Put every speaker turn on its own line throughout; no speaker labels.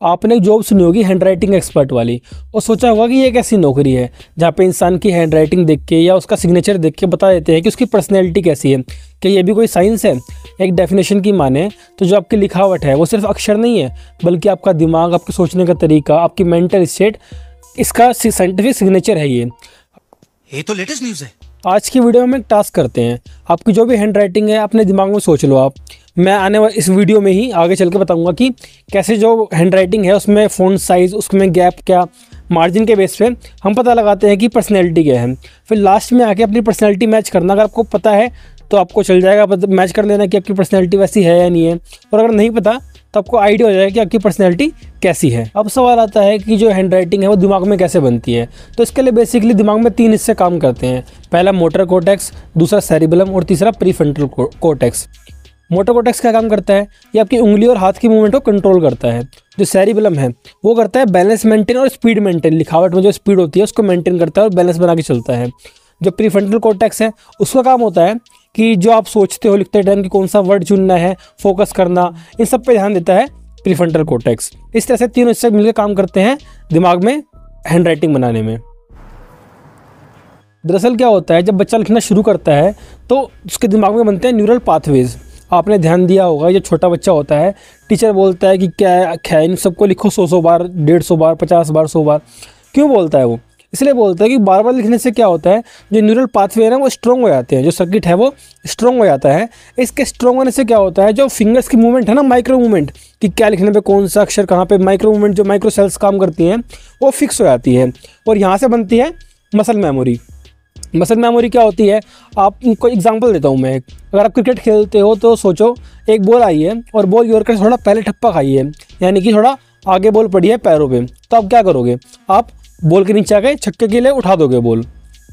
आपने एक जॉब सुनी होगी हैंडराइटिंग एक्सपर्ट वाली और सोचा होगा कि ये एक ऐसी नौकरी है जहाँ पे इंसान की हैंडराइटिंग देख के या उसका सिग्नेचर देख के बता देते हैं कि उसकी पर्सनैलिटी कैसी है। क्या ये भी कोई साइंस है? एक डेफिनेशन की माने तो जो आपकी लिखावट है वो सिर्फ अक्षर नहीं है, बल्कि आपका दिमाग, आपके सोचने का तरीका, आपकी मेंटल स्टेट, इसका साइंटिफिक सिग्नेचर है ये
तो लेटेस्ट न्यूज़ है।
आज की वीडियो में एक टास्क करते हैं। आपकी जो भी हैंडराइटिंग है अपने दिमाग में सोच लो आप। मैं आने वाले इस वीडियो में ही आगे चल के बताऊंगा कि कैसे जो हैंडराइटिंग है उसमें फ़ॉन्ट साइज़, उसमें गैप क्या, मार्जिन के बेस पे हम पता लगाते हैं कि पर्सनैलिटी क्या है। फिर लास्ट में आके अपनी पर्सनैलिटी मैच करना, अगर आपको पता है तो आपको चल जाएगा, मैच कर लेना कि आपकी पर्सनैलिटी वैसी है या नहीं है, और अगर नहीं पता तो आपको आइडिया हो जाएगा कि आपकी पर्सनैलिटी कैसी है। अब सवाल आता है कि जो हैंडराइटिंग है वो दिमाग में कैसे बनती है। तो इसके लिए बेसिकली दिमाग में 3 हिस्से काम करते हैं। पहला मोटर कोर्टेक्स, दूसरा सेरिबेलम और तीसरा प्रीफ्रंटल कोर्टेक्स। मोटर कोर्टेक्स क्या काम करता है? ये आपकी उंगली और हाथ की मूवमेंट को कंट्रोल करता है। जो सेरिबेलम है वो करता है बैलेंस मेंटेन और स्पीड मेंटेन। लिखावट में जो स्पीड होती है उसको मेंटेन करता है और बैलेंस बना के चलता है। जो प्रीफ्रंटल कोर्टेक्स है उसका काम होता है कि जो आप सोचते हो लिखते टाइम कि कौन सा वर्ड चुनना है, फोकस करना, इन सब पे ध्यान देता है प्रीफ्रंटल कोर्टेक्स। इस तरह से तीनों हिस्से मिलकर काम करते हैं दिमाग में हैंडराइटिंग बनाने में। दरअसल क्या होता है, जब बच्चा लिखना शुरू करता है तो उसके दिमाग में बनते हैं न्यूरल पाथवेज। आपने ध्यान दिया होगा, जो छोटा बच्चा होता है टीचर बोलता है कि क्या इन सबको लिखो 100 बार, 150 बार, 50 बार, 100 बार। क्यों बोलता है वो? इसलिए बोलता है कि बार बार लिखने से क्या होता है, जो न्यूरल पाथवे है ना वो स्ट्रॉन्ग हो जाते हैं, जो सर्किट है वो स्ट्रॉन्ग हो जाता है। इसके स्ट्रॉन्ग होने से क्या होता है, जो फिंगर्स की मूवमेंट है ना, माइक्रो मूवमेंट, कि क्या लिखने पे कौन सा अक्षर कहाँ पे, माइक्रो मूवमेंट जो माइक्रो सेल्स काम करती हैं वो फिक्स हो जाती है और यहाँ से बनती है मसल मेमोरी। मसल मेमोरी क्या होती है, आपको एग्जांपल देता हूँ मैं। अगर आप क्रिकेट खेलते हो तो सोचो एक बॉल आई है और बॉल योरकर थोड़ा पहले ठप्पा खाई है, यानी कि थोड़ा आगे बॉल पड़ी है पैरों पे, तो आप क्या करोगे, आप बॉल के नीचे आके छक्के के लिए उठा दोगे बॉल।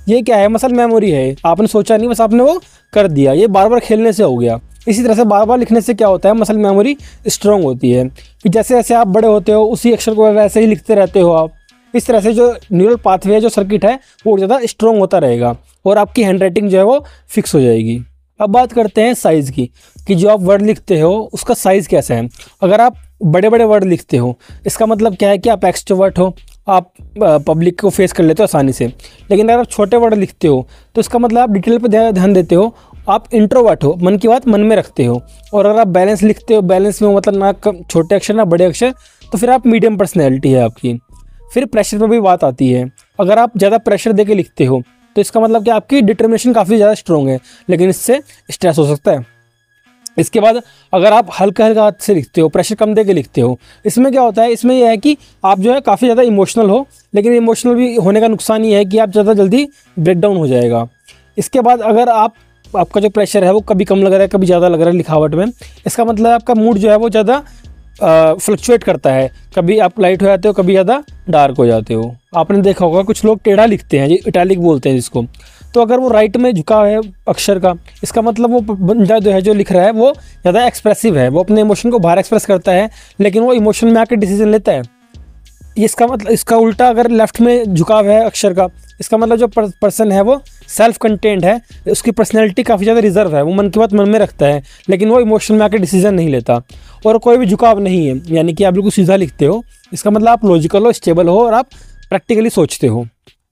ये क्या है? मसल मेमोरी है। आपने सोचा नहीं, बस आपने वो कर दिया। ये बार बार खेलने से हो गया। इसी तरह से बार बार लिखने से क्या होता है, मसल मेमोरी स्ट्रॉन्ग होती है। फिर जैसे जैसे आप बड़े होते हो उसी अक्षर को वैसे ही लिखते रहते हो आप। इस तरह से जो न्यूरल पाथवे है, जो सर्किट है, वो ज़्यादा स्ट्रॉन्ग होता रहेगा और आपकी हैंडराइटिंग जो है वो फिक्स हो जाएगी। अब बात करते हैं साइज़ की, कि जो आप वर्ड लिखते हो उसका साइज़ कैसा है। अगर आप बड़े बड़े वर्ड लिखते हो इसका मतलब क्या है कि आप एक्सट्रोवर्ट हो, आप पब्लिक को फेस कर लेते हो आसानी से। लेकिन अगर आप छोटे वर्ड लिखते हो तो इसका मतलब आप डिटेल पर ध्यान देते हो, आप इंट्रोवर्ट हो, मन की बात मन में रखते हो। और अगर आप बैलेंस लिखते हो, बैलेंस में मतलब ना छोटे अक्षर ना बड़े अक्षर, तो फिर आप मीडियम पर्सनैलिटी है आपकी। फिर प्रेशर पर भी बात आती है। अगर आप ज़्यादा प्रेशर दे के लिखते हो तो इसका मतलब कि आपकी डिटर्मिनेशन काफ़ी ज़्यादा स्ट्रॉन्ग है, लेकिन इससे स्ट्रेस हो सकता है। इसके बाद अगर आप हल्का हल्का हाथ से लिखते हो, प्रेशर कम दे के लिखते हो, इसमें क्या होता है, इसमें यह है कि आप जो है काफ़ी ज़्यादा इमोशनल हो, लेकिन इमोशनल भी होने का नुकसान ये है कि आप ज़्यादा जल्दी ब्रेक डाउन हो जाएगा। इसके बाद अगर आपका जो प्रेशर है वो कभी कम लग रहा है, कभी ज़्यादा लग रहा है लिखावट में, इसका मतलब आपका मूड जो है वो ज़्यादा फ्लक्चुएट करता है। कभी आप लाइट हो जाते हो, कभी ज़्यादा डार्क हो जाते हो। आपने देखा होगा कुछ लोग टेढ़ा लिखते हैं, इटैलिक बोलते हैं जिसको। तो अगर वो राइट में झुका है अक्षर का, इसका मतलब वो बंदा जो है जो लिख रहा है वो ज़्यादा एक्सप्रेसिव है, वो अपने इमोशन को बाहर एक्सप्रेस करता है, लेकिन वो इमोशन में आकर डिसीजन लेता है। इसका मतलब इसका उल्टा अगर लेफ्ट में झुकाव है अक्षर का, इसका मतलब जो पर्सन है वो सेल्फ कंटेंट है, उसकी पर्सनैलिटी काफ़ी ज़्यादा रिजर्व है, वो मन की बात मन में रखता है, लेकिन वो इमोशन में आकर डिसीजन नहीं लेता। और कोई भी झुकाव नहीं है, यानी कि आप बिल्कुल सीधा लिखते हो, इसका मतलब आप लॉजिकल हो, स्टेबल हो और आप प्रैक्टिकली सोचते हो।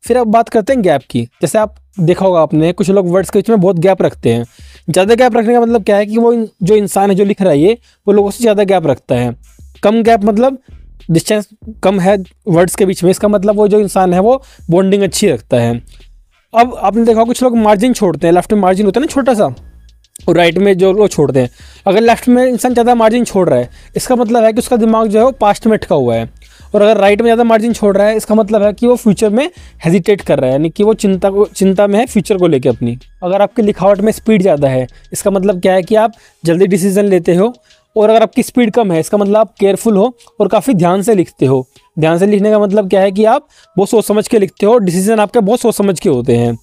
फिर अब बात करते हैं गैप की। जैसे आप देखा होगा आपने, कुछ लोग वर्ड्स के बीच में बहुत गैप रखते हैं। ज़्यादा गैप रखने का मतलब क्या है कि वो जो इंसान है जो लिख रहा है वो लोगों से ज़्यादा गैप रखता है। कम गैप मतलब डिस्टेंस कम है वर्ड्स के बीच में, इसका मतलब वो जो इंसान है वो बॉन्डिंग अच्छी रखता है। अब आपने देखा कुछ लोग मार्जिन छोड़ते हैं, लेफ्ट में मार्जिन होता है ना छोटा सा, और राइट में जो लोग छोड़ते हैं। अगर लेफ्ट में इंसान ज़्यादा मार्जिन छोड़ रहा है, इसका मतलब है कि उसका दिमाग जो है वो पास्ट में अटका हुआ है। और अगर राइट में ज़्यादा मार्जिन छोड़ रहा है, इसका मतलब है कि वो फ्यूचर में हेजिटेट कर रहा है, यानी कि वो चिंता में है फ्यूचर को लेकर अपनी। अगर आपकी लिखावट में स्पीड ज़्यादा है, इसका मतलब क्या है कि आप जल्दी डिसीजन लेते हो। और अगर आपकी स्पीड कम है, इसका मतलब आप केयरफुल हो और काफ़ी ध्यान से लिखते हो। ध्यान से लिखने का मतलब क्या है कि आप बहुत सोच समझ के लिखते हो, डिसीजन आपके बहुत सोच समझ के होते हैं।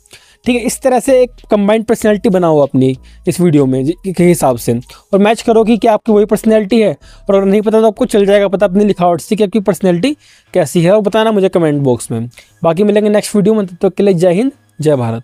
ठीक है, इस तरह से एक कंबाइंड पर्सनैलिटी बनाओ अपनी इस वीडियो में के हिसाब से, और मैच करो कि क्या आपकी वही पर्सनैलिटी है। और अगर नहीं पता तो आपको चल जाएगा पता अपनी लिखावट से कि आपकी पर्सनैलिटी कैसी है, और बताना मुझे कमेंट बॉक्स में। बाकी मिलेंगे नेक्स्ट वीडियो में, तब तक के लिए जय हिंद, जय भारत।